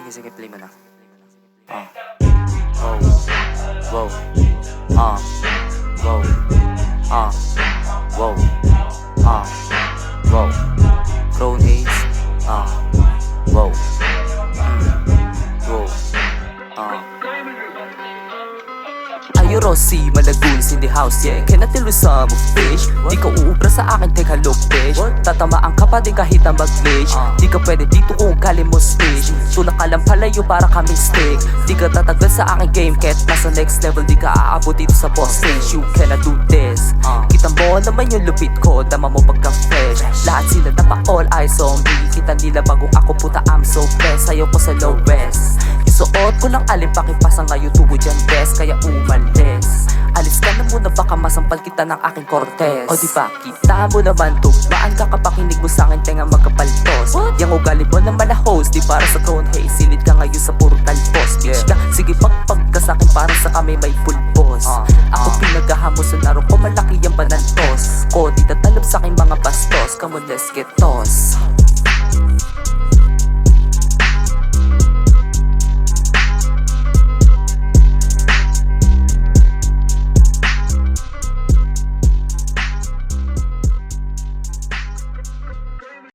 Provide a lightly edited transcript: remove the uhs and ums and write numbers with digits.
Sige, play mo na. Wow. Crown Ace. Wow. Ayo Rossi, Malaguns in the house, yeah. Cannot tell you some of fish. Di ka uubra sa akin, take a look, bitch. Tatamaan ka pa din kahit ang mag-glitch. Di ka pwede dito kung galing mo stage. Tulak ka lang palayo para kami stick. Di ka tatagdan sa aking game, kahit nasa next level. Di ka aabot dito sa boss stage. You cannot do this. Kita mo naman yung lupit ko, dama mo pagka-fresh. Lahat sila napa all eyes on me. Kita nila bagong ako, puta I'm so blessed. Sayo ko sa low rest. Isuot ko lang alin pakipasa ngayon tubo dyan best. Kaya umalis. Alis ka na muna baka masampal kita ng aking Cortez. O diba kita mo naman tugmaan ka kapakinig mo sa'kin tenga magkapaltos. Yang ugali mo naman na host, di para sa throne. Hey silid ka ngayon sa puro talpos. Bitch ka, sige pagpag ka sa'kin para sa kami may full